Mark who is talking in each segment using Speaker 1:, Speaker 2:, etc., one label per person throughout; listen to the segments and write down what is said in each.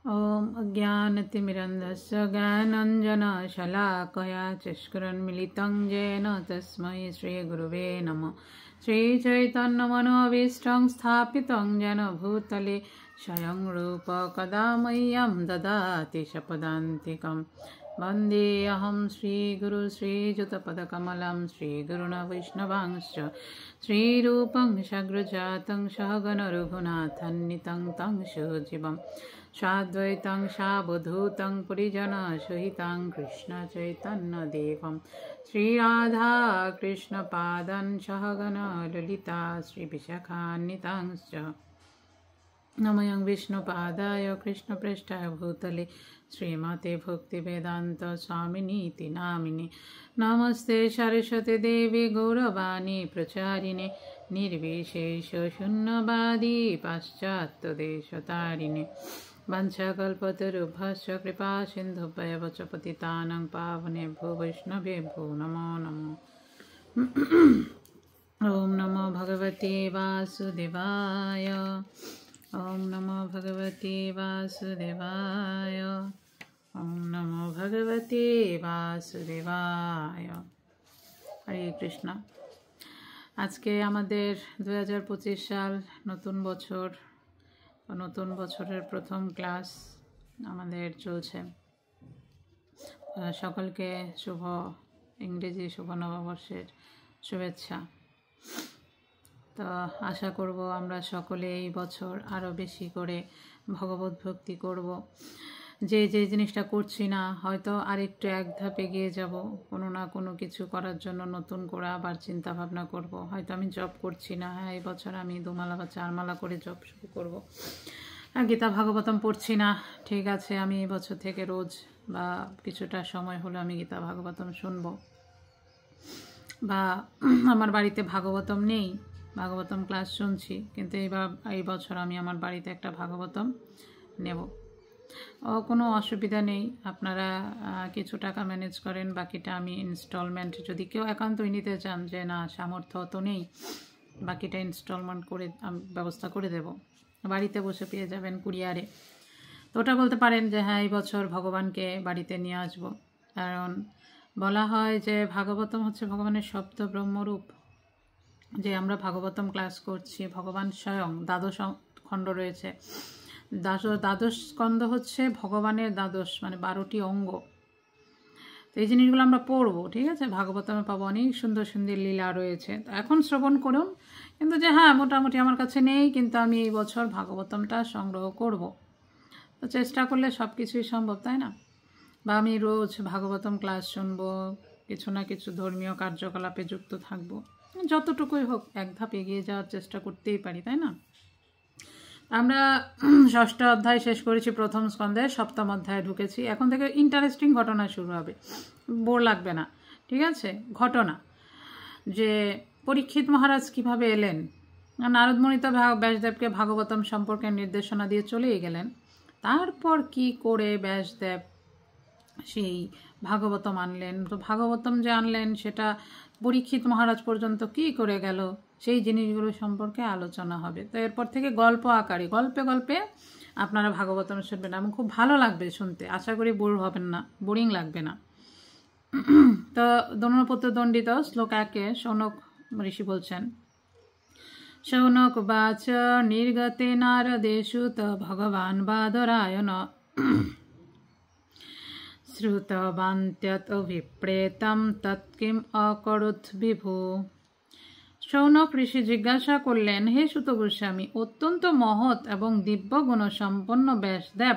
Speaker 1: ॐ अज्ञानतिमिरन्धस्य ज्ञानाञ्जनशलाकया चक्षुरुन्मीलितं येन तस्मै श्रीगुरुवे नमः। श्रीचैतन्यमनोभीष्टं स्थापितं येन भूतले स्वयं रूप कदा मह्यं ददाति शपदान्तिकं। वन्देऽहं श्रीगुरु श्रीयुतपदकमलं श्रीगुरुन् वैष्णवांश्च श्रीरूपं सग्रजातं सहगण रघुनाथान्वितं तं सजीवं साद्वैतं सावधूतं परिजनसहितं कृष्णचैतन्यदेवं श्रीराधा कृष्णपादं सहगण ललिता श्रीविशाखान्वितांश्च नमयं विष्णुपादाय कृष्णप्रेष्ठाय भूतले श्रीमते भक्तिवेदान्त स्वामिनीति नामिने। नमस्ते सरस्वती देवी गौरवाणी प्रचारिणे निर्विशेष शून्यवादी पाश्चात्यदेशतारिणे। वंशकल्पतरुभ्यश्च कृपा सिन्धुभ्येव च पतितानां पावनेभ्यो वैष्णवेभ्यो नमो नमः। ॐ नमो भगवते वासुदेवाय। ॐ नमो भगवते वासुदेवाय। ॐ नमो भगवते वासुदेवाय। हरे कृष्ण। আজকে আমাদের 2025 সাল নতুন বছর, নতুন বছরের প্রথম ক্লাস আমাদের চলছে। সকলকে শুভ ইংরেজি শুভ নববর্ষের শুভেচ্ছা। তো আশা করব আমরা সকলে এই বছর আরও বেশি করে ভগবত ভক্তি করব। যে জিনিসটা করছি না হয়তো আরেকটু এক ধাপ এগিয়ে যাব, কোনো না কোনো কিছু করার জন্য নতুন করে আবার চিন্তা ভাবনা করব। হয়তো আমি জব করছি না, হ্যাঁ এই বছর আমি 2 মালা বা 4 মালা করে জব শুরু করব। গীতা ভাগবতম পড়ছি না, ঠিক আছে আমি এই বছর থেকে রোজ বা কিছুটা সময় হলো আমি গীতা ভাগবতম শুনবো। বা আমার বাড়িতে ভাগবতম নেই, ভাগবতম ক্লাস শুনছি, কিন্তু এই বছর আমি আমার বাড়িতে একটা ভাগবতম নেব। কোনো অসুবিধা নেই, আপনারা কিছু টাকা ম্যানেজ করেন, বাকিটা আমি ইনস্টলমেন্ট, যদি কেউ একান্তই নিতে চান যে না সামর্থ্য তো নেই, বাকিটা ইনস্টলমেন্ট করে ব্যবস্থা করে দেব, বাড়িতে বসে পেয়ে যাবেন কুরিয়ারে। তো ওটা বলতে পারেন যে হ্যাঁ এই বছর ভগবানকে বাড়িতে নিয়ে আসব। কারণ বলা হয় যে ভাগবতম হচ্ছে ভগবানের শব্দ ব্রহ্মরূপ। যে আমরা ভাগবতম ক্লাস করছি, ভগবান স্বয়ং, দ্বাদশ খণ্ড রয়েছে, দ্বাদশ স্কন্ধ হচ্ছে ভগবানের দ্বাদশ, মানে 12টি অঙ্গ। তো এই জিনিসগুলো আমরা পড়বো, ঠিক আছে। ভাগবতমে পাবো অনেক সুন্দর সুন্দর লীলা রয়েছে। তো এখন শ্রবণ করুন, কিন্তু যে হ্যাঁ মোটামুটি আমার কাছে নেই, কিন্তু আমি এই বছর ভাগবতমটা সংগ্রহ করব। তো চেষ্টা করলে সব কিছুই সম্ভব, তাই না। বা আমি রোজ ভাগবতম ক্লাস শুনবো, কিছু না কিছু ধর্মীয় কার্যকলাপে যুক্ত থাকবো, যতটুকুই হোক এক ধাপ এগিয়ে যাওয়ার চেষ্টা করতেই পারি, তাই না। আমরা 6ষ্ঠ অধ্যায় শেষ করেছি, প্রথম স্কন্ধে 7ম অধ্যায়ে ঢুকেছি। এখন থেকে ইন্টারেস্টিং ঘটনা শুরু হবে, বোর লাগবে না, ঠিক আছে। ঘটনা যে পরীক্ষিত মহারাজ কিভাবে এলেন। নারদমুনি তো ব্যাসদেবকে ভাগবতম সম্পর্কে নির্দেশনা দিয়ে চলেই গেলেন। তারপর কি করে ব্যাসদেব সেই ভাগবতম আনলেন, তো ভাগবতম যে আনলেন সেটা পরীক্ষিত মহারাজ পর্যন্ত কি করে গেল, সেই জিনিসগুলো সম্পর্কে আলোচনা হবে। তো এরপর থেকে গল্প আকারে গল্পে গল্পে আপনারা ভাগবতম শুনবেন, এবং খুব ভালো লাগবে শুনতে। আশা করি বোর হবেন না, বোরিং লাগবে না। তো দণ্ডপত্র দণ্ডিত শ্লোক 1-এ শৌনক ঋষি বলছেন, শৌনক বাচ নির্গতে নারদেষু ত ভগবান বাদরায়ণ শ্রুতবান্ত্যত বিপ্রেতম তৎকিম অকরুৎ বিভু। শৌনক ঋষি জিজ্ঞাসা করলেন, হে সুত গোস্বামী, অত্যন্ত মহৎ এবং দিব্য গুণসম্পন্ন ব্যাসদেব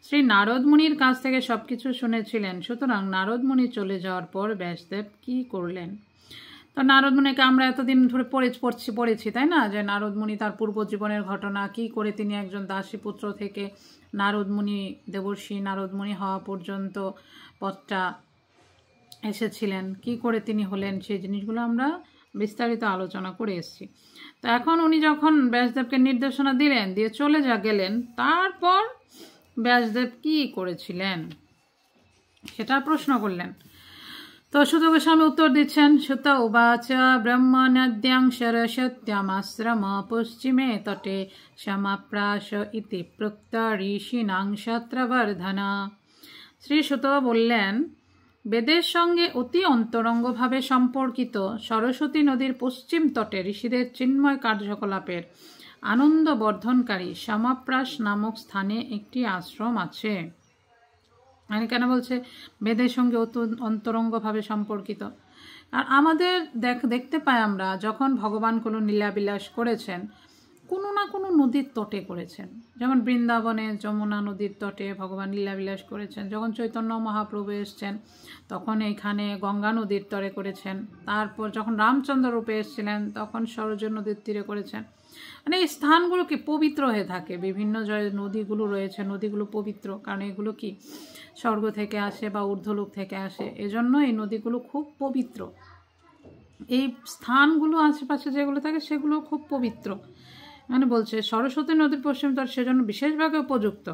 Speaker 1: শ্রী নারদ মুনির কাছ থেকে সবকিছু শুনেছিলেন। সুতরাং নারদ মুনি চলে যাওয়ার পর ব্যাসদেব কি করলেন। তো নারদ মুনিকে আমরা এতদিন ধরে পড়েছি, তাই না, যে নারদ মুনি তার পূর্ব জীবনের ঘটনা, কি করে তিনি একজন দাসী পুত্র থেকে নারদ মুনি, দেবর্ষি নারদ মুনি হওয়া পর্যন্ত পথটা এসেছিলেন, কি করে তিনি হলেন, সেই জিনিসগুলো আমরা বিস্তারিত আলোচনা করে এসেছি। তো এখন উনি যখন ব্যাসদেবকে নির্দেশনা দিলেন, দিয়ে চলে গেলেন, তারপর ব্যাসদেব কি করেছিলেন সেটা প্রশ্ন করলেন। তো সুত গোস্বামী উত্তর দিচ্ছেন, সুত উবাচ ব্রহ্ম নদ্যাং সরস্বত্যামাশ্রম পশ্চিমে তটে সমাপ্রাস ইতি প্রুক্ত ঋষিণাং সত্রবর্ধনা। শ্রী সুত বললেন, বেদের সঙ্গে অতি অন্তরঙ্গভাবে সম্পর্কিত সরস্বতী নদীর পশ্চিম তটে ঋষিদের চিন্ময় কার্যকলাপের আনন্দ বর্ধনকারী সমাপ্রাস নামক স্থানে একটি আশ্রম আছে। মানে কেন বলছে বেদের সঙ্গে অত অন্তরঙ্গভাবে সম্পর্কিত? আর আমাদের দেখতে পাই আমরা, যখন ভগবান কোনো লীলাবিলাস করেছেন কোনো না কোনো নদীর তটে করেছেন। যেমন বৃন্দাবনে যমুনা নদীর তটে ভগবান লীলাবিলাস করেছেন। যখন চৈতন্য মহাপ্রভু এসছেন তখন এইখানে গঙ্গা নদীর তটে করেছেন। তারপর যখন রামচন্দ্র রূপে এসেছিলেন তখন সরজ নদীর তীরে করেছেন। মানে এই স্থানগুলো কি পবিত্র হয়ে থাকে। বিভিন্ন যে নদীগুলো রয়েছে, নদীগুলো পবিত্র, কারণ এগুলো কি স্বর্গ থেকে আসে বা ঊর্ধ্বলোক থেকে আসে, এজন্য এই নদীগুলো খুব পবিত্র। এই স্থানগুলো আশেপাশে যেগুলো থাকে সেগুলো খুব পবিত্র। মানে বলছে সরস্বতী নদীর পশ্চিম তট সেজন্য বিশেষভাবে উপযুক্ত,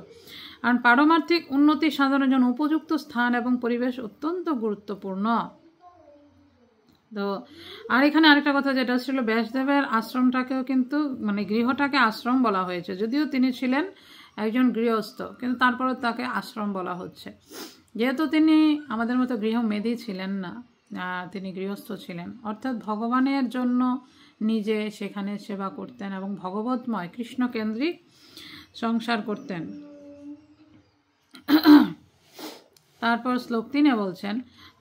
Speaker 1: কারণ পারমার্থিক উন্নতি সাধনের জন্য উপযুক্ত স্থান এবং পরিবেশ অত্যন্ত গুরুত্বপূর্ণ। তো আর এখানে আরেকটা কথা যেটা ছিল, ব্যাসদেবের আশ্রমটাকেও কিন্তু মানে গৃহটাকে আশ্রম বলা হয়েছে। যদিও তিনি ছিলেন একজন গৃহস্থ, কিন্তু তারপরেও তাকে আশ্রম বলা হচ্ছে, যেহেতু তিনি আমাদের মতো গৃহমেধী ছিলেন না, তিনি গৃহস্থ ছিলেন। অর্থাৎ ভগবানের জন্য নিজে সেখানে সেবা করতেন এবং ভগবতময় কৃষ্ণকেন্দ্রিক সংসার করতেন। তারপর শ্লোক 3 বলছেন,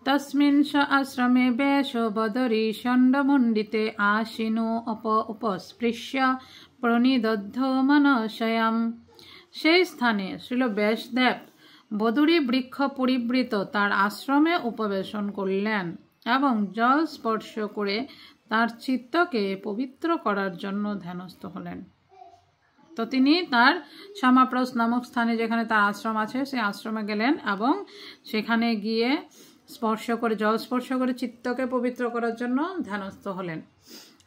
Speaker 1: তস্মিन् স আশ্রমে বেশ বদরী ষণ্ডমণ্ডিতে আশিনো উপস্পৃশ্য প্রণিদধ্য মনসয়াম। সেই স্থানে শ্রীল ব্যাসদেব বদরী বৃক্ষ পরিবৃত তার আশ্রমে উপবেশন করলেন এবং জল স্পর্শ করে তার চিত্তকে পবিত্র করার জন্য ধ্যানস্থ হলেন। তো তিনি তার সমাপ্রস নামক স্থানে যেখানে তার আশ্রম আছে সেই আশ্রমে গেলেন এবং সেখানে গিয়ে জল স্পর্শ করে চিত্তকে পবিত্র করার জন্য ধ্যানস্থ হলেন।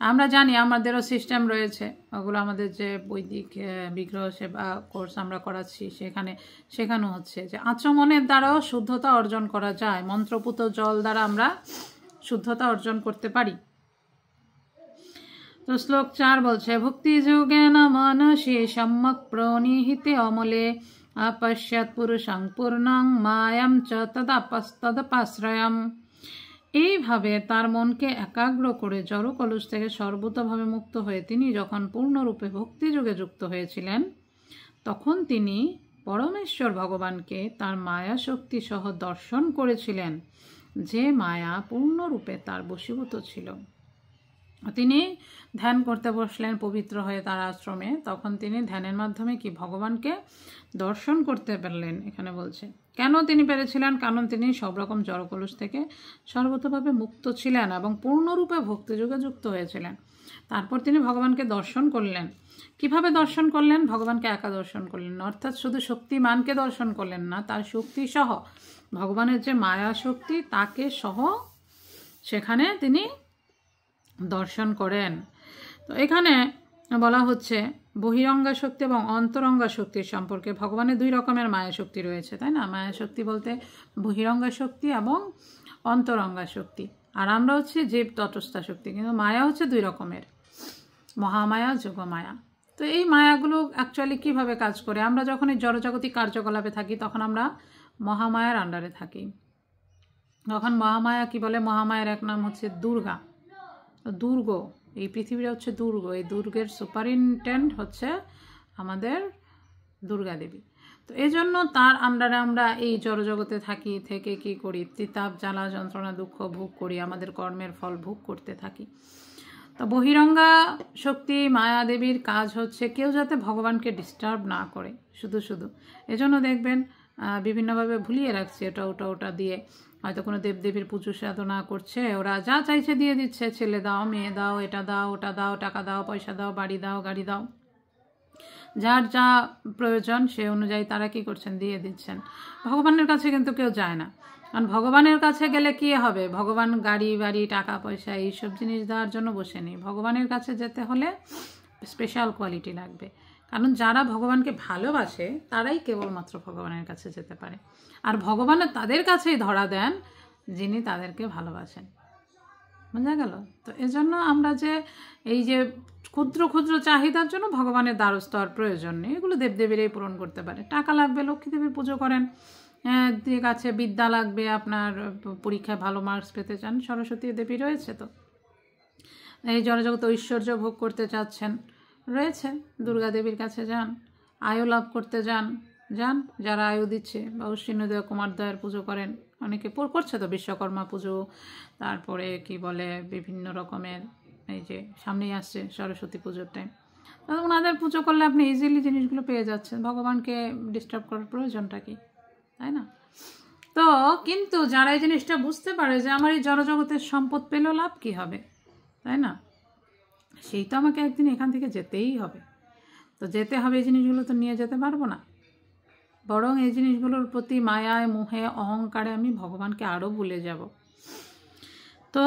Speaker 1: আমরা জানি আমাদেরও সিস্টেম রয়েছে, ওগুলো আমাদের যে বৈদিক বিগ্রহ সেবা কোর্স আমরা করাচ্ছি সেখানে শেখানো হচ্ছে যে আচমনের দ্বারাও শুদ্ধতা অর্জন করা যায়। মন্ত্রপুত জল দ্বারা আমরা শুদ্ধতা অর্জন করতে পারি। তো শ্লোক 4 বলছে, ভক্তি যোগেন মানসে সম্যক প্রণিহিতে অমলে আপশ্যাৎ পুরুষং পূর্ণং মায়াম চ তদপাশ্রয়ম। এইভাবে তার মনকে একাগ্র করে জড় কলুষ থেকে সর্বতভাবে মুক্ত হয়ে তিনি যখন পূর্ণরূপে ভক্তিযোগে যুক্ত হয়েছিলেন তখন তিনি পরমেশ্বর ভগবানকে তার মায়া শক্তি সহ দর্শন করেছিলেন, যে মায়া পূর্ণরূপে তার বশীভূত ছিল। তিনি ধ্যান করতে বসলেন পবিত্র হয়ে তার আশ্রমে, তখন তিনি ধ্যানের মাধ্যমে কি ভগবানকে দর্শন করতে পারলেন। এখানে বলছে কেন তিনি পেরেছিলেন, কারণ তিনি সব রকম জড়কলুষ থেকে সর্বতভাবে মুক্ত ছিলেন এবং পূর্ণরূপে ভক্তিযোগে যুক্ত হয়েছিলেন। তারপর তিনি ভগবানকে দর্শন করলেন। কিভাবে দর্শন করলেন? ভগবানকে একা দর্শন করলেন, অর্থাৎ শুধু শক্তিমানকে দর্শন করলেন না, তার শক্তি সহ ভগবানের যে মায়া শক্তি তাকে সহ সেখানে তিনি দর্শন করেন। তো এখানে বলা হচ্ছে বহিরঙ্গা শক্তি এবং অন্তরঙ্গা শক্তির সম্পর্কে। ভগবানের 2 রকমের মায়া শক্তি রয়েছে, তাই না? মায়া শক্তি বলতে বহিরঙ্গা শক্তি এবং অন্তরঙ্গা শক্তি। আর আমরা হচ্ছে জীব তটস্থা শক্তি, কিন্তু মায়া হচ্ছে 2 রকমের, মহামায়া যোগমায়া। তো এই মায়াগুলো অ্যাকচুয়ালি কিভাবে কাজ করে? আমরা যখন এই জড়জাগতিক কার্যকলাপে থাকি তখন আমরা মহামায়ার আন্ডারে থাকি। তখন মহামায়া কি বলে? মহামায়ার এক নাম হচ্ছে দুর্গা। দুর্গ, এই পৃথিবীটা হচ্ছে দুর্গ, এই দুর্গের সুপারিনটেন্ডেন্ট হচ্ছে আমাদের দুর্গা দেবী। তো এই জন্য তার আন্ডারে আমরা এই জড়জগতে থাকি, থেকে কি করি? তিতাপ জ্বালা যন্ত্রণা দুঃখ ভোগ করি, আমাদের কর্মের ফল ভোগ করতে থাকি। তো বহিরঙ্গা শক্তি মায়া দেবীর কাজ হচ্ছে কেউ যাতে ভগবানকে ডিস্টার্ব না করে শুধু। এজন্য দেখবেন বিভিন্নভাবে ভুলিয়ে রাখছে ওটা দিয়ে, হয়তো কোনো দেবদেবীর পুজো সাধনা করছে, ওরা যা চাইছে দিয়ে দিচ্ছে, ছেলে দাও, মেয়ে দাও, এটা দাও, ওটা দাও, টাকা দাও, পয়সা দাও, বাড়ি দাও, গাড়ি দাও, যার যা প্রয়োজন সে অনুযায়ী তারা কি করছেন? দিয়ে দিচ্ছেন। ভগবানের কাছে কিন্তু কেউ যায় না, কারণ ভগবানের কাছে গেলে কি হবে? ভগবান গাড়ি বাড়ি টাকা পয়সা এইসব জিনিস দেওয়ার জন্য বসে নেই। ভগবানের কাছে যেতে হলে স্পেশাল কোয়ালিটি লাগবে, কারণ যারা ভগবানকে ভালোবাসে তারাই কেবলমাত্র ভগবানের কাছে যেতে পারে। আর ভগবানের তাদের কাছেই ধরা দেন যিনি তাদেরকে ভালোবাসেন। বোঝা গেল? তো এজন্য আমরা যে এই যে ক্ষুদ্র ক্ষুদ্র চাহিদার জন্য ভগবানের দ্বারস্থ হওয়ার প্রয়োজন নেই, এগুলো দেবদেবীরাই পূরণ করতে পারে। টাকা লাগবে, লক্ষ্মী দেবীর পুজো করেন। ঠিক আছে, বিদ্যা লাগবে, আপনার পরীক্ষায় ভালো মার্কস পেতে চান, সরস্বতী দেবী রয়েছে। তো এই জড়জগতে ঐশ্বর্য ভোগ করতে চাচ্ছেন, রয়েছে, দুর্গা দেবীর কাছে যান। আয়ু লাভ করতে যান, যারা আয়ু দিচ্ছে, বা অশ্বিনীদয় কুমারদয়ের পুজো করেন, অনেকে করছে তো, বিশ্বকর্মা পুজো, তারপরে কি বলে বিভিন্ন রকমের, এই যে সামনেই আসছে সরস্বতী পুজোর টাইম, ওনাদের পুজো করলে আপনি ইজিলি জিনিসগুলো পেয়ে যাচ্ছেন। ভগবানকে ডিস্টার্ব করার প্রয়োজনটা কি, তাই না? তো কিন্তু যারা এই জিনিসটা বুঝতে পারে যে আমার এই জড়জগতের সম্পদ পেলেও লাভ কী হবে, তাই না, সেই তো আমাকে একদিন এখান থেকে যেতেই হবে। তো যেতে হবে, এই জিনিসগুলো তো নিয়ে যেতে পারবো না, বরং এই জিনিসগুলোর প্রতি মায়ায়, মোহে, অহংকারে আমি ভগবানকে আরও ভুলে যাব। তো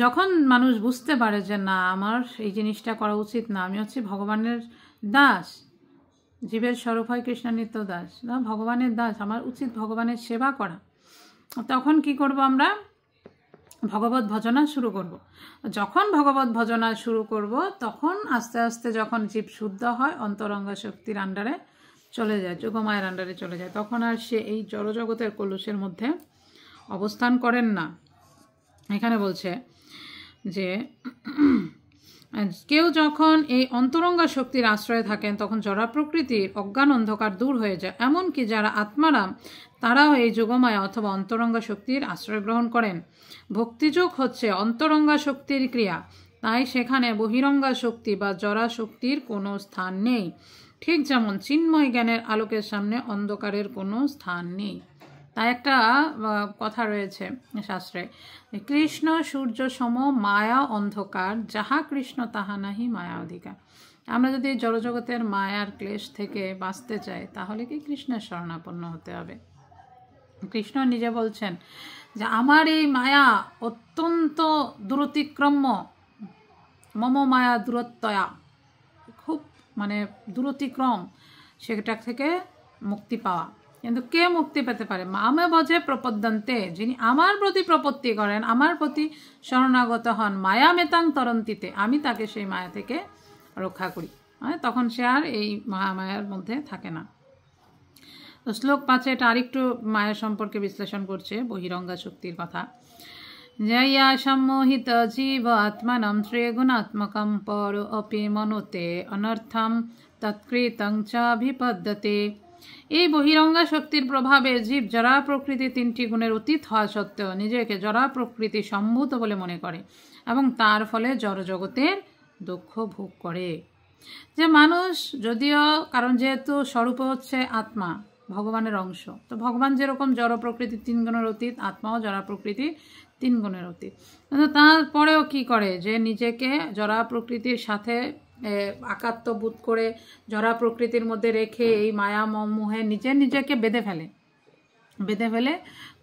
Speaker 1: যখন মানুষ বুঝতে পারে যে না, আমার এই জিনিসটা করা উচিত না, আমি হচ্ছে ভগবানের দাস, জীবের স্বরূপ হয় কৃষ্ণ নিত্য দাস, না ভগবানের দাস, আমার উচিত ভগবানের সেবা করা, তখন কি করব, আমরা ভগবত ভজনা শুরু করব। যখন ভগবত ভজনা শুরু করব, তখন আস্তে আস্তে যখন জীব শুদ্ধ হয়, অন্তরঙ্গ শক্তির আন্ডারে চলে যায়, যোগমায়ের আন্ডারে চলে যায়, তখন আর সে এই জড়জগতের কলুষের মধ্যে অবস্থান করেন না। এখানে বলছে যে কেউ যখন এই অন্তরঙ্গ শক্তির আশ্রয়ে থাকেন, তখন জড়া প্রকৃতির অজ্ঞান অন্ধকার দূর হয়ে যায়। এমনকি যারা আত্মারাম, তারাও এই যোগমায়া অথবা অন্তরঙ্গ শক্তির আশ্রয় গ্রহণ করেন। ভক্তিযোগ হচ্ছে অন্তরঙ্গা শক্তির ক্রিয়া, তাই সেখানে বহিরঙ্গা শক্তি বা জড়া শক্তির কোনো স্থান নেই। ঠিক যেমন চিন্ময় জ্ঞানের আলোকের সামনে অন্ধকারের কোনো স্থান নেই। তাই একটা কথা রয়েছে শাস্ত্রে, কৃষ্ণ সূর্য সম মায়া অন্ধকার, যাহা কৃষ্ণ তাহা নাহি মায়া অধিকার। আমরা যদি জড়জগতের মায়ার ক্লেশ থেকে বাঁচতে চাই, তাহলে কি কৃষ্ণের শরণাপন্ন হতে হবে। কৃষ্ণ নিজে বলছেন যে আমার এই মায়া অত্যন্ত দূরতিক্রম্য, মম মায়া দূরত্বয়া, খুব মানে দূরতিক্রম, সেটা থেকে মুক্তি পাওয়া। কিন্তু কে মুক্তি পেতে পারে? মামে ভজে প্রপদ্যন্তে, যিনি আমার প্রতি প্রপত্তি করেন, আমার প্রতি শরণাগত হন, মায়া মেতাং তরন্তিতে, আমি তাকে সেই মায়া থেকে রক্ষা করি, তখন সে আর এই মহামায়ার মধ্যে থাকে না। তো শ্লোক 5 এটা আরেকটু মায়া সম্পর্কে বিশ্লেষণ করছে, বহিরঙ্গা শক্তির কথা। জয়া সম্মোহিত জীব আত্মানম ত্রিগুণাত্মকম পর অপি মনোতে অনর্থম তৎকৃতং চাভিপদ্যতে। এই বহিরঙ্গা শক্তির প্রভাবে জীব জড়া প্রকৃতি 3টি গুণের অতীত হওয়া সত্ত্বেও নিজেকে জড়া প্রকৃতি সম্ভূত বলে মনে করে এবং তার ফলে জড়জগতের দুঃখ ভোগ করে। যে মানুষ যদিও, কারণ যেহেতু স্বরূপ হচ্ছে আত্মা, ভগবানের অংশ, তো ভগবান যেরকম জড় প্রকৃতির 3 গুণের অতীত, আত্মাও জড়া প্রকৃতির 3 গুণের অতীত, কিন্তু তারপরেও কি করে, যে নিজেকে জড়া প্রকৃতির সাথে একাত্মবোধ করে জড়া প্রকৃতির মধ্যে রেখে এই মায়া মোহে নিজেকে বেঁধে ফেলে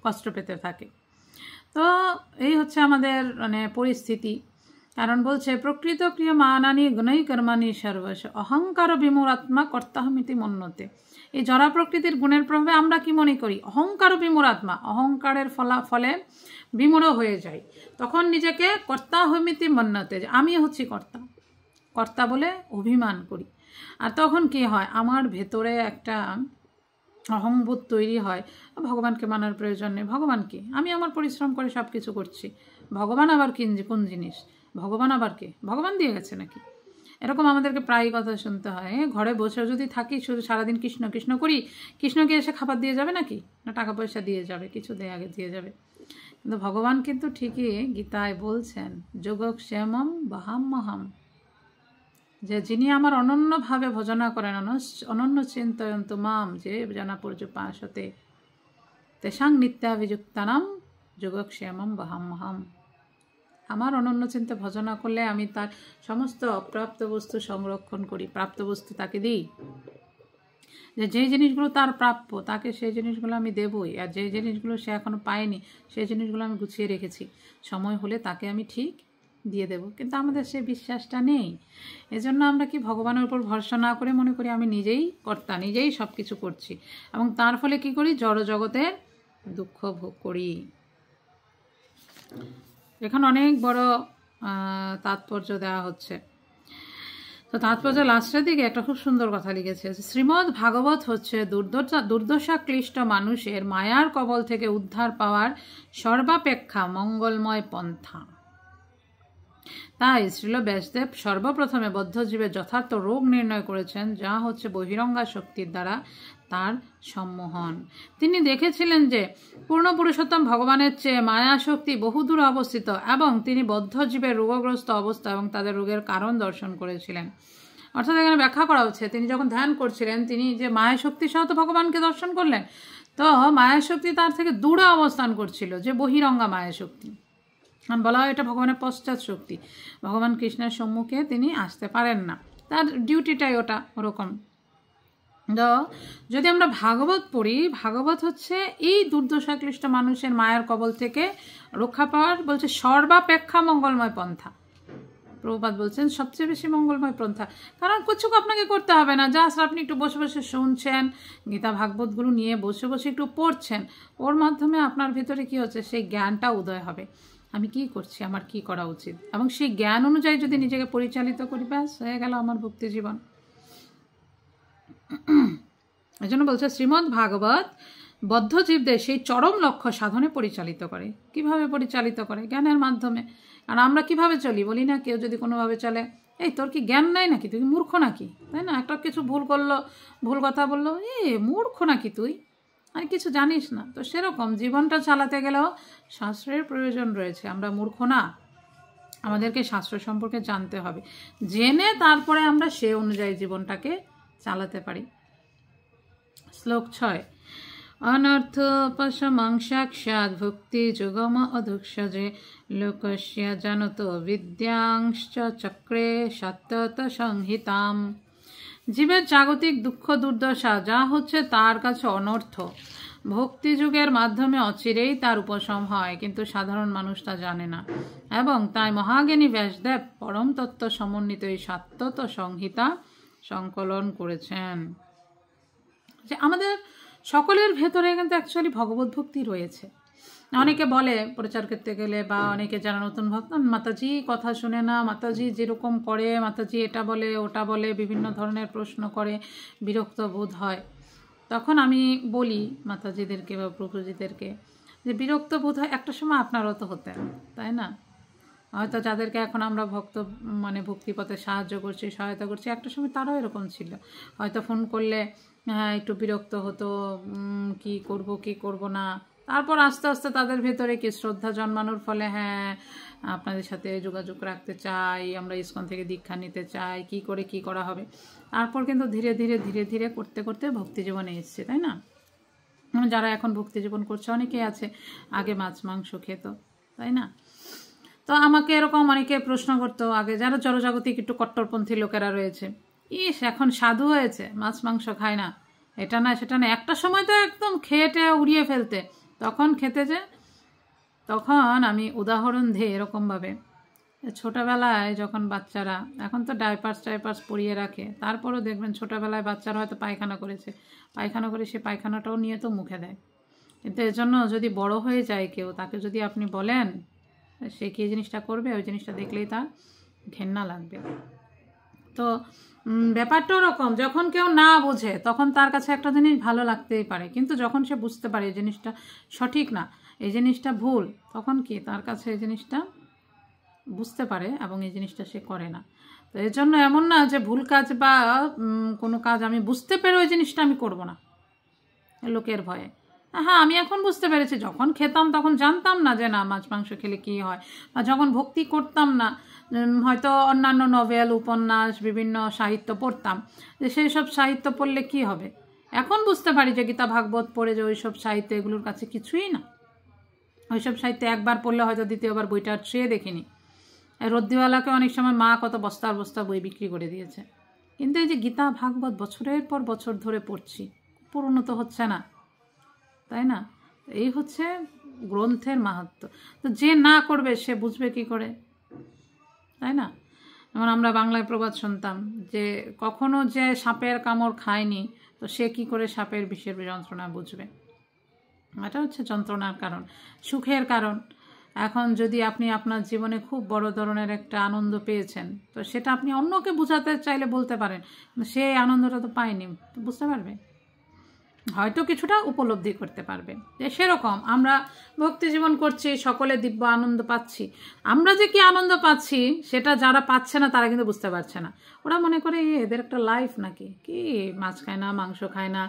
Speaker 1: কষ্ট পেতে থাকে। তো এই হচ্ছে আমাদের মানে পরিস্থিতি। কারণ বলছে প্রকৃত ক্রিয়া মানানি গুণই কর্মানি সর্বস্ব অহংকার বিমূঢ়াত্মা কর্তাহমিতি মন্যতে। এই জড়া প্রকৃতির গুণের প্রভাবে আমরা কি মনে করি? অহংকার বিমূঢ়াত্মা, অহংকারের ফলে বিমূঢ় হয়ে যায়, তখন নিজেকে কর্তাহমিতি মন্যতে, আমি হচ্ছি কর্তা বলে অভিমান করি। আর তখন কি হয়, আমার ভেতরে একটা অহংবোধ তৈরি হয়, ভগবানকে মানার প্রয়োজন নেই, ভগবান কি, আমি আমার পরিশ্রম করে সব কিছু করছি, ভগবান আবার কোন জিনিস, ভগবান আবার কে, ভগবান দিয়ে গেছে নাকি? এরকম আমাদেরকে প্রায় কথা শুনতে হয়। ঘরে বসে যদি থাকি, শুধু সারাদিন কৃষ্ণ কৃষ্ণ করি, কৃষ্ণকে এসে খাবার দিয়ে যাবে নাকি, না টাকা পয়সা দিয়ে যাবে, কিছু আগে দিয়ে যাবে? কিন্তু ভগবান কিন্তু ঠিকই গীতায় বলছেন, যোগক্ষেমম বহাম্যহম, যে যিনি আমার অনন্যভাবে ভজনা করেন, অনন্য চিন্তয়ন্তু মাম যে জানা পর্যুপাসতে তেষাং নিত্যাভিযুক্তানাম যোগক্ষেমম বহাম্যহম। আমার অনন্য চিন্তা ভজনা করলে আমি তার সমস্ত অপ্রাপ্ত বস্তু সংরক্ষণ করি, প্রাপ্ত বস্তু তাকে দিই। যে জিনিসগুলো তার প্রাপ্য, তাকে সেই জিনিসগুলো আমি দেবই, আর যে জিনিসগুলো সে এখনো পায়নি সেই জিনিসগুলো আমি গুছিয়ে রেখেছি, সময় হলে তাকে আমি ঠিক দিয়ে দেব। কিন্তু আমাদের সেই বিশ্বাসটা নেই। এজন্য আমরা কি ভগবানের উপর ভরসা না করে মনে করি আমি নিজেই কর্তা, নিজেই সব কিছু করছি, এবং তার ফলে কি করি, জড় জগতের দুঃখ ভোগ করি। এখানে অনেক বড় তাৎপর্য দেওয়া হচ্ছে। তো তাৎপর্য লাস্টের দিকে একটা খুব সুন্দর কথা লিখেছে, শ্রীমদ্ ভাগবত হচ্ছে দুর্দশা ক্লিষ্ট মানুষের মায়ার কবল থেকে উদ্ধার পাওয়ার সর্বাপেক্ষা মঙ্গলময় পন্থা। তাই শ্রীল ব্যাসদেব সর্বপ্রথমে বদ্ধজীবের যথার্থ রোগ নির্ণয় করেছেন, যা হচ্ছে বহিরঙ্গা শক্তির দ্বারা তার সম্মোহন। তিনি দেখেছিলেন যে পূর্ণ পুরুষোত্তম ভগবানের চেয়ে মায়া শক্তি বহুদূরে অবস্থিত এবং তিনি বদ্ধজীবের রোগগ্রস্ত অবস্থা এবং তাদের রোগের কারণ দর্শন করেছিলেন। অর্থাৎ এখানে ব্যাখ্যা করা হচ্ছে, তিনি যখন ধ্যান করছিলেন তিনি যে মায়া শক্তি সহ তো ভগবানকে দর্শন করলেন, তো মায়া শক্তি তার থেকে দূরে অবস্থান করছিল, যে বহিরঙ্গা মায়া শক্তি। বলা হয় এটা ভগবানের পশ্চাৎ শক্তি, ভগবান কৃষ্ণের সম্মুখে তিনি আসতে পারেন না, তার ডিউটিটাই ওটা ওরকম। যদি আমরা ভাগবত পড়ি, ভাগবত হচ্ছে এই দুর্দশাক্লিষ্ট মানুষের মায়ের কবল থেকে রক্ষা পাওয়ার বলছে সর্বাপেক্ষা মঙ্গলময় পন্থা। প্রভুপাদ বলছেন সবচেয়ে বেশি মঙ্গলময় পন্থা, কারণ কিছু আপনাকে করতে হবে না, জাস্ট আপনি একটু বসে বসে শুনছেন, গীতা ভাগবতগুলো নিয়ে বসে বসে একটু পড়ছেন, ওর মাধ্যমে আপনার ভিতরে কি হচ্ছে, সেই জ্ঞানটা উদয় হবে, আমি কি করছি, আমার কি করা উচিত, এবং সেই জ্ঞান অনুযায়ী যদি নিজেকে পরিচালিত করি, ব্যাস হয়ে গেল আমার ভক্তি জীবন। এই জন্য বলছে শ্রীমদ্ ভাগবত বদ্ধজীবদের সেই চরম লক্ষ্য সাধনে পরিচালিত করে। কিভাবে পরিচালিত করে? জ্ঞানের মাধ্যমে। আর আমরা কিভাবে চলি বলি না, কেউ যদি কোনোভাবে চলে, এই তোর কি জ্ঞান নাই নাকি, তুই মূর্খ নাকি, তাই না, একটা কিছু ভুল করলো, ভুল কথা বললো, মূর্খ নাকি তুই, আর কিছু জানিস না। তো সেরকম জীবনটা চালাতে গেলেও শাস্ত্রের প্রয়োজন রয়েছে, আমরা মূর্খ না, আমাদেরকে শাস্ত্র সম্পর্কে জানতে হবে, জেনে তারপরে আমরা সে অনুযায়ী জীবনটাকে চালাতে পারি। শ্লোক 6, অনর্থোপশমং সাক্ষাৎ ভক্তি যুগম অধুক্ষজে লোকস্য জানত বিদ্যাংশ্চ চক্রে সত্যত সংহিতাম। জীবের জাগতিক দুঃখ দুর্দশা যা হচ্ছে তার কাছে অনর্থ, ভক্তিযুগের মাধ্যমে অচিরেই তার উপশম হয়, কিন্তু সাধারণ মানুষ তা জানে না, এবং তাই মহাজ্ঞানী ব্যাসদেব পরম তত্ত্ব সমন্বিত এই সত্যত সংহিতা সংকলন করেছেন। যে আমাদের সকলের ভেতরে কিন্তু অ্যাকচুয়ালি ভগবত ভক্তি রয়েছে। অনেকে বলে প্রচার করতে গেলে, বা অনেকে যারা নতুন ভক্ত, মাতাজি কথা শুনে না, মাতাজি যেরকম করে, মাতাজি এটা বলে ওটা বলে, বিভিন্ন ধরনের প্রশ্ন করে, বিরক্ত বোধ হয়। তখন আমি বলি মাতাজিদেরকে বা প্রভুজিদেরকে যে বিরক্ত বোধ হয় একটা সময় আপনারও তো হতেন, তাই না? হয়তো যাদেরকে এখন আমরা ভক্তিপথে সাহায্য করছি, সহায়তা করছি, একটা সময় তারাও এরকম ছিল। হয়তো ফোন করলে একটু বিরক্ত হতো, কি করব না। তারপর আস্তে আস্তে তাদের ভেতরে কি শ্রদ্ধা জন্মানোর ফলে, হ্যাঁ আপনাদের সাথে যোগাযোগ রাখতে চাই, আমরা ইসকন থেকে দীক্ষা নিতে চাই, কি করা হবে। তারপর কিন্তু ধীরে ধীরে ধীরে ধীরে করতে করতে ভক্তি জীবনে এসছে, তাই না? যারা এখন ভক্তি জীবন করছে অনেকেই আছে আগে মাছ মাংস খেত, তাই না? তো আমাকে এরকম অনেকে প্রশ্ন করতো, আগে যারা জড়জাগতিক একটু কট্টরপন্থী লোকেরা রয়েছে, এখন সাধু হয়েছে, মাছ মাংস খায় না, এটা না সেটা না, একটা সময় তো একদম খেয়ে উড়িয়ে ফেলতে, তখন খেতে যে। তখন আমি উদাহরণ দিই এরকমভাবে, ছোটোবেলায় যখন বাচ্চারা, এখন তো ডাইপার্স পরিয়ে রাখে, তারপরও দেখবেন ছোটোবেলায় বাচ্চারা হয়তো পায়খানা করেছে, পায়খানা করে সে পায়খানাটাও নিয়ে তো মুখে দেয়। কিন্তু এর জন্য যদি বড় হয়ে যায় কেউ, তাকে যদি আপনি বলেন সে কী জিনিসটা করবে, ওই জিনিসটা দেখলেই তার ঘেন্না লাগবে। তো ব্যাপারটা ওরকম, যখন কেউ না বোঝে তখন তার কাছে একটা জিনিস ভালো লাগতেই পারে, কিন্তু যখন সে বুঝতে পারে এই জিনিসটা সঠিক না, এই জিনিসটা ভুল, তখন কি তার কাছে এই জিনিসটা বুঝতে পারে এবং এই জিনিসটা সে করে না। তো এর জন্য এমন না যে ভুল কাজ বা কোনো কাজ আমি বুঝতে পেরে ওই জিনিসটা আমি করব না লোকের ভয়ে। হ্যাঁ, আমি এখন বুঝতে পেরেছি, যখন খেতাম তখন জানতাম না যে না মাছ মাংস খেলে কী হয়, বা যখন ভক্তি করতাম না, হয়তো অন্যান্য নভেল উপন্যাস বিভিন্ন সাহিত্য পড়তাম, যে সেই সব সাহিত্য পড়লে কি হবে, এখন বুঝতে পারি যে গীতা ভাগবত পড়ে যে ওইসব সাহিত্য এগুলোর কাছে কিছুই না। ওইসব সাহিত্য একবার পড়লে হয়তো দ্বিতীয়বার বইটা ছুঁয়ে দেখিনি। রদ্দিওয়ালাকে অনেক সময় মা কত বস্তার বস্তা বই বিক্রি করে দিয়েছে, কিন্তু এই যে গীতা ভাগবত বছরের পর বছর ধরে পড়ছি, পরিণত হচ্ছে না, তাই না? এই হচ্ছে গ্রন্থের মাহাত্ম্য। তো যে না করবে সে বুঝবে কি করে, তাই না? যেমন আমরা বাংলায় প্রবাদ শুনতাম যে কখনো যে সাপের কামড় খায়নি, তো সে কি করে সাপের বিষের যন্ত্রণা বুঝবে। এটা হচ্ছে যন্ত্রণার কারণ, সুখের কারণ। এখন যদি আপনি আপনার জীবনে খুব বড় ধরনের একটা আনন্দ পেয়েছেন, তো সেটা আপনি অন্যকে বোঝাতে চাইলে বলতে পারেন, সেই আনন্দটা তো পাইনি, বুঝতে পারবে, হয়তো কিছুটা উপলব্ধি করতে পারবে। যে সেরকম আমরা ভক্তি জীবন করছি, সকলে দিব্য আনন্দ পাচ্ছি, আমরা যে কি আনন্দ পাচ্ছি সেটা যারা পাচ্ছে না তারা কিন্তু বুঝতে পারছে না। ওরা মনে করে এদের একটা লাইফ নাকি, কি মাছ খায় না, মাংস খায় না,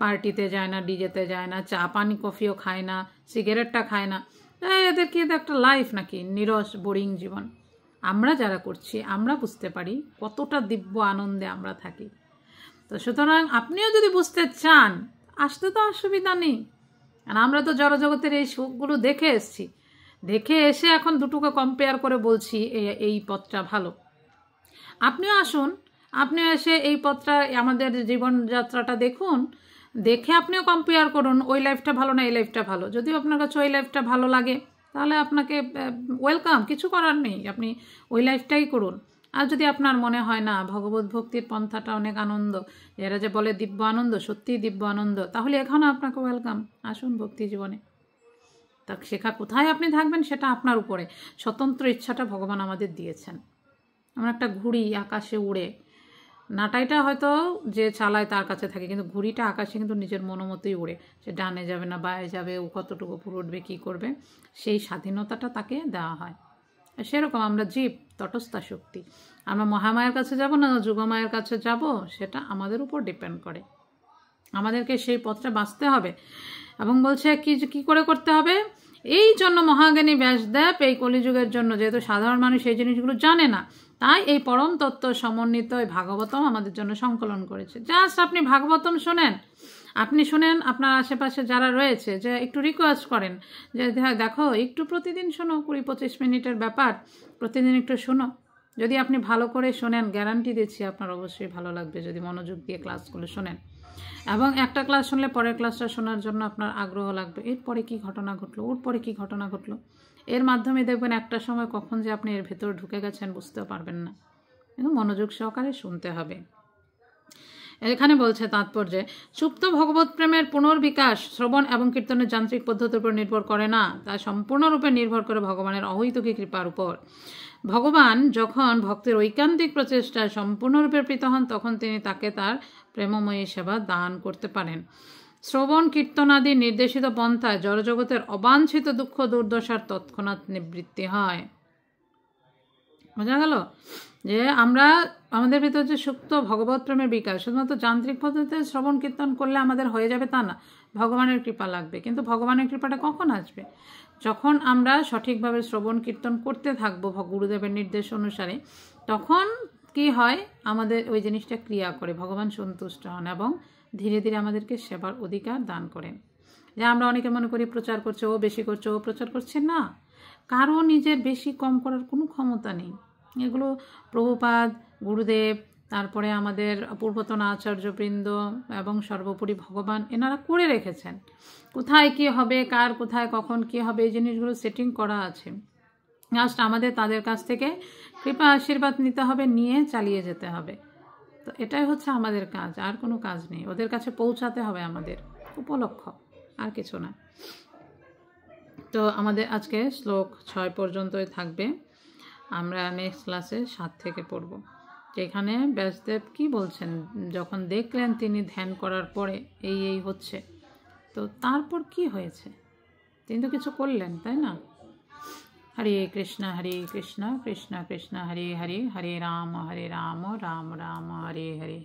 Speaker 1: পার্টিতে যায় না, ডিজেতে যায় না, চা পানি কফিও খায় না, সিগারেটটা খায় না, এদের কি এদের একটা লাইফ নাকি, নিরস বোরিং জীবন। আমরা যারা করছি আমরা বুঝতে পারি কতটা দিব্য আনন্দে আমরা থাকি। তো সুতরাং আপনিও যদি বুঝতে চান আসতে তো অসুবিধা নেই, আর আমরা তো জড়জগতের এই সুখগুলো দেখে এসেছি, দেখে এসে এখন দুটোকে কম্পেয়ার করে বলছি এই পথটা ভালো। আপনিও আসুন, আপনিও এসে এই পথটা আমাদের জীবনযাত্রাটা দেখুন, দেখে আপনিও কম্পেয়ার করুন, ওই লাইফটা ভালো না এই লাইফটা ভালো। যদিও আপনার কাছে ওই লাইফটা ভালো লাগে তাহলে আপনাকে ওয়েলকাম, কিছু করার নেই, আপনি ওই লাইফটাই করুন। আর যদি আপনার মনে হয় না ভগবত ভক্তির পন্থাটা অনেক আনন্দ, এরা যে বলে দিব্য আনন্দ, সত্যিই দিব্য আনন্দ, তাহলে এখানেও আপনাকে ওয়েলকাম, আসুন ভক্তি জীবনে। তা শেখা কোথায় আপনি থাকবেন সেটা আপনার উপরে, স্বতন্ত্র ইচ্ছাটা ভগবান আমাদের দিয়েছেন। আমরা একটা ঘুড়ি আকাশে উড়ে, নাটাইটা হয়তো যে চালায় তার কাছে থাকে, কিন্তু ঘুড়িটা আকাশে কিন্তু নিজের মনোমতোই উড়ে, সে ডানে যাবে না বায়ে যাবে, ও কতটুকু উপর উঠবে, কী করবে, সেই স্বাধীনতাটা তাকে দেওয়া হয়। সেরকম আমরা জীব, তটস্থা শক্তি, আমরা মহামায়ের কাছে যাব না যুগমায়ের কাছে যাব সেটা আমাদের উপর ডিপেন্ড করে। আমাদেরকে সেই পথটা বাঁচতে হবে, এবং বলছে কি করে করতে হবে। এই জন্য মহাজ্ঞানী ব্যাসদেব এই কলিযুগের জন্য, যেহেতু সাধারণ মানুষ এই জিনিসগুলো জানে না, তাই এই পরম তত্ত্ব সমন্বিত এই ভাগবতম আমাদের জন্য সংকলন করেছে। জাস্ট আপনি ভাগবতম শোনেন, আপনি শুনেন, আপনার আশেপাশে যারা রয়েছে যে একটু রিকোয়েস্ট করেন যে দেখো একটু প্রতিদিন শোনো, 20-25 মিনিটের ব্যাপার, প্রতিদিন একটু শোনো। যদি আপনি ভালো করে শোনেন, গ্যারান্টি দিচ্ছি আপনার অবশ্যই ভালো লাগবে যদি মনোযোগ দিয়ে ক্লাসগুলো শোনেন। এবং একটা ক্লাস শুনলে পরের ক্লাসটা শোনার জন্য আপনার আগ্রহ লাগবে, এরপরে কি ঘটনা ঘটলো, ওর পরে কি ঘটনা ঘটলো। এর মাধ্যমে দেখবেন একটা সময় কখন যে আপনি এর ভেতর ঢুকে গেছেন বুঝতেও পারবেন না, কিন্তু মনোযোগ সহকারে শুনতে হবে। এখানে বলছে তাৎপর্যে, সুপ্ত ভগবত প্রেমের পুনর্বিকাশ শ্রবণ এবং কীর্তনের যান্ত্রিক পদ্ধতির উপর নির্ভর করে না, তা সম্পূর্ণরূপে নির্ভর করে ভগবানের অহৈতুকী কৃপার উপর। ভগবান যখন ভক্তের ঐকান্তিক প্রচেষ্টায় সম্পূর্ণরূপে প্রীত হন তখন তিনি তাকে তার প্রেমময়ী সেবা দান করতে পারেন। শ্রবণ কীর্তনাদি নির্দেশিত পন্থায় জড়জগতের অবাঞ্ছিত দুঃখ দুর্দশার তৎক্ষণাৎ নিবৃত্তি হয়। বোঝা গেল যে আমরা আমাদের ভিতর যে সুপ্ত ভগবত প্রেমের বিকাশ, শুধুমাত্র যান্ত্রিক পদ্ধতিতে শ্রবণ কীর্তন করলে আমাদের হয়ে যাবে তা না, ভগবানের কৃপা লাগবে। কিন্তু ভগবানের কৃপাটা কখন আসবে? যখন আমরা সঠিকভাবে শ্রবণ কীর্তন করতে থাকবো গুরুদেবের নির্দেশ অনুসারে, তখন কি হয়, আমাদের ওই জিনিসটা ক্রিয়া করে, ভগবান সন্তুষ্ট হন এবং ধীরে ধীরে আমাদেরকে সেবার অধিকার দান করেন। যে আমরা অনেকে মনে করি প্রচার করছে, ও বেশি করছে, ও প্রচার করছে, না, কারো নিজের বেশি কম করার কোনো ক্ষমতা নেই। এগুলো প্রভুপাদ, গুরুদেব, তারপরে আমাদের পূর্বতন আচার্যবৃন্দ এবং সর্বোপরি ভগবান এনারা করে রেখেছেন। কোথায় কি হবে, কার কোথায় কখন কি হবে, এই জিনিসগুলো সেটিং করা আছে। জাস্ট আমাদের তাদের কাছ থেকে কৃপা আশীর্বাদ নিতে হবে, নিয়ে চালিয়ে যেতে হবে। তো এটাই হচ্ছে আমাদের কাজ, আর কোনো কাজ নেই। ওদের কাছে পৌঁছাতে হবে আমাদের, উপলক্ষ, আর কিছু না। তো আমাদের আজকে শ্লোক 6 পর্যন্তই থাকবে, আমরা নেক্সট ক্লাসে 7 থেকে পড়ব। এখানে ব্যাসদেব কি বলছেন, যখন দেখলেন তিনি ধ্যান করার পরে এই হচ্ছে, তো তারপর কি হয়েছে, তিনি তো কিছু করলেন, তাই না? হরে কৃষ্ণ কৃষ্ণ কৃষ্ণ হরে হরে, হরে রাম রাম রাম হরে হরে।